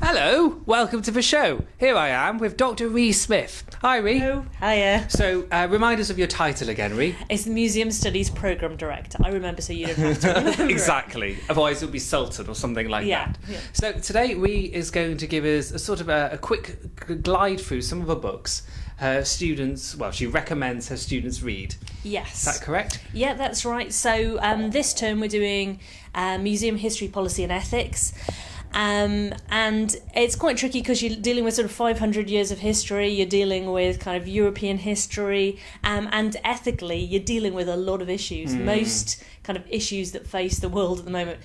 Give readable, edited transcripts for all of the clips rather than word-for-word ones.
Hello, welcome to the show. Here I am with Dr. Rhi Smith. Hi, Rhi. Hello. Hiya. So, remind us of your title again, Rhi. It's the Museum Studies Programme Director. I remember, so you don't have to remember. Exactly. Otherwise, it would be Sultan or something like that. Yeah. So, today, Rhi is going to give us a sort of a quick glide through some of her books. Her students, well, she recommends her students read. Yes. Is that correct? Yeah, that's right. So this term we're doing Museum History, Policy and Ethics. And it's quite tricky because you're dealing with sort of 500 years of history, you're dealing with kind of European history, and ethically you're dealing with a lot of issues. Most kind of issues that face the world at the moment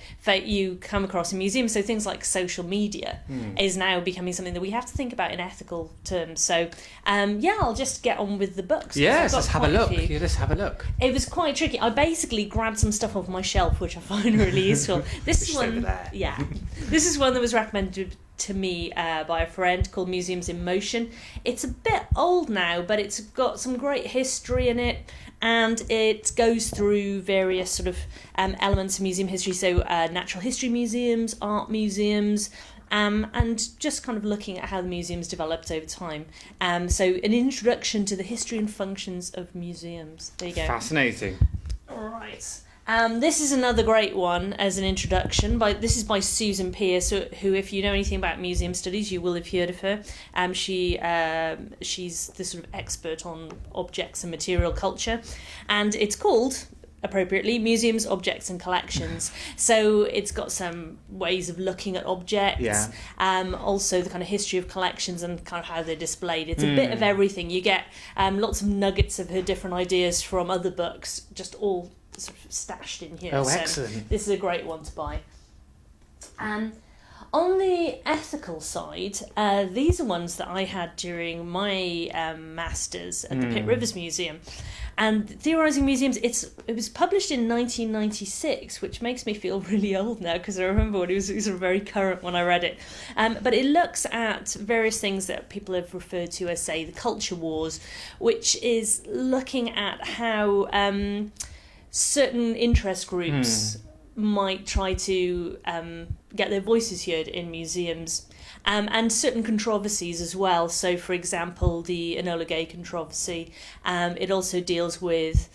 you come across in museums. So things like social media is now becoming something that we have to think about in ethical terms. So I'll just get on with the books. Yes, let's have a look. Yeah, let's have a look. It was quite tricky. I basically grabbed some stuff off my shelf, which I find really useful. This is one, this is one that was recommended to me by a friend called Museums in Motion. It's a bit old now, but it's got some great history in it, and it goes through various sort of elements of museum history, so natural history museums, art museums, and just kind of looking at how the museums developed over time. So an introduction to the history and functions of museums. There you go. Fascinating. All right. This is another great one as an introduction. This is by Susan Pierce, who, if you know anything about museum studies, you will have heard of her. She's the sort of expert on objects and material culture, and it's called, appropriately, Museums, Objects and Collections. So it's got some ways of looking at objects, also the kind of history of collections and kind of how they're displayed. It's a bit of everything. You get lots of nuggets of her different ideas from other books, just all sort of stashed in here. Oh, so excellent. This is a great one to buy. On the ethical side, these are ones that I had during my masters at the Pitt Rivers Museum. And Theorising Museums, it was published in 1996, which makes me feel really old now because I remember when it was very current when I read it. But it looks at various things that people have referred to as, say, the culture wars, which is looking at how certain interest groups might try to get their voices heard in museums, and certain controversies as well. So, for example, the Enola Gay controversy. It also deals with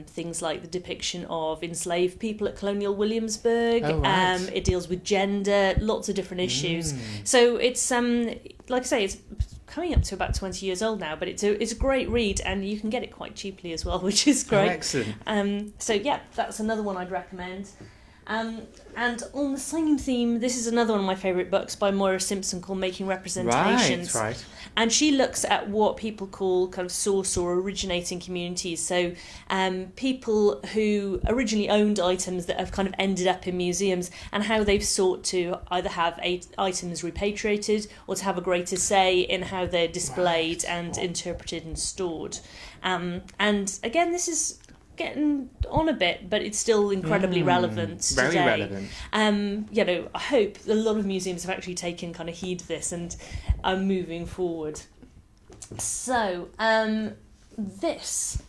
things like the depiction of enslaved people at Colonial Williamsburg. Oh, right. It deals with gender, lots of different issues. So it's like I say, it's coming up to about 20 years old now, but it's a great read, and you can get it quite cheaply as well, which is great. Oh, excellent. So yeah, that's another one I'd recommend. And on the same theme, this is another one of my favourite books by Moira Simpson called Making Representations. Right. And she looks at what people call kind of source or originating communities. So people who originally owned items that have kind of ended up in museums, and how they've sought to either have items repatriated or to have a greater say in how they're displayed and interpreted and stored. And again, this is getting on a bit, but it's still incredibly relevant today. Very relevant. I hope a lot of museums have actually taken kind of heed of this and are moving forward. So, this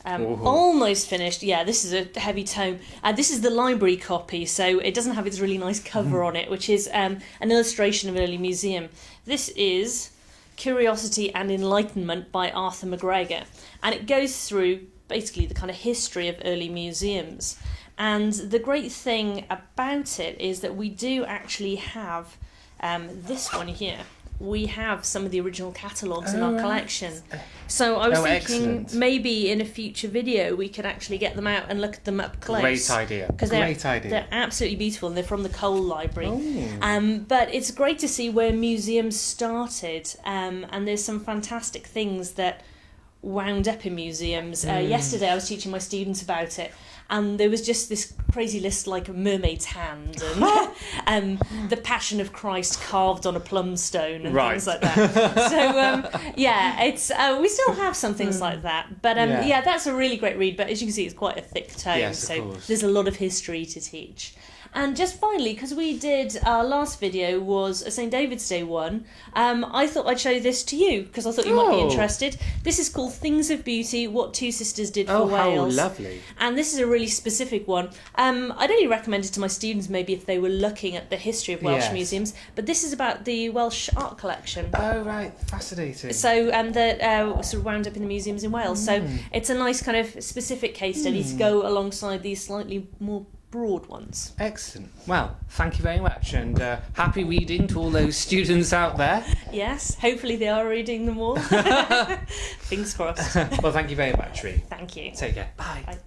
almost finished. Yeah, this is a heavy tome. This is the library copy, so it doesn't have its really nice cover on it, which is an illustration of an early museum. This is Curiosity and Enlightenment by Arthur McGregor, and it goes through basically the kind of history of early museums. And the great thing about it is that we do actually have this one here. We have some of the original catalogues in our collection. So I was thinking maybe in a future video we could actually get them out and look at them up close. Great idea. Because they're absolutely beautiful, and they're from the Cole Library. But it's great to see where museums started, and there's some fantastic things that wound up in museums. Yesterday I was teaching my students about it, and there was just this crazy list like a mermaid's hand and the Passion of Christ carved on a plum stone and things like that. So it's we still have some things like that, but that's a really great read. But as you can see, it's quite a thick tome, so there's a lot of history to teach. And just finally, because we did, our last video was a St. David's Day one, I thought I'd show this to you, because I thought you might be interested. This is called Things of Beauty, What Two Sisters Did for Wales. Oh, how lovely. And this is a really specific one. I'd only recommend it to my students maybe if they were looking at the history of Welsh Yes. museums, but this is about the Welsh art collection. Oh, right. Fascinating. So, that sort of wound up in the museums in Wales. So it's a nice kind of specific case study to go alongside these slightly more broad ones. Excellent. Well, thank you very much, and happy reading to all those students out there. Yes, hopefully they are reading them all. Fingers crossed. Well, thank you very much, Rhi. Thank you. Take care. Bye. Bye.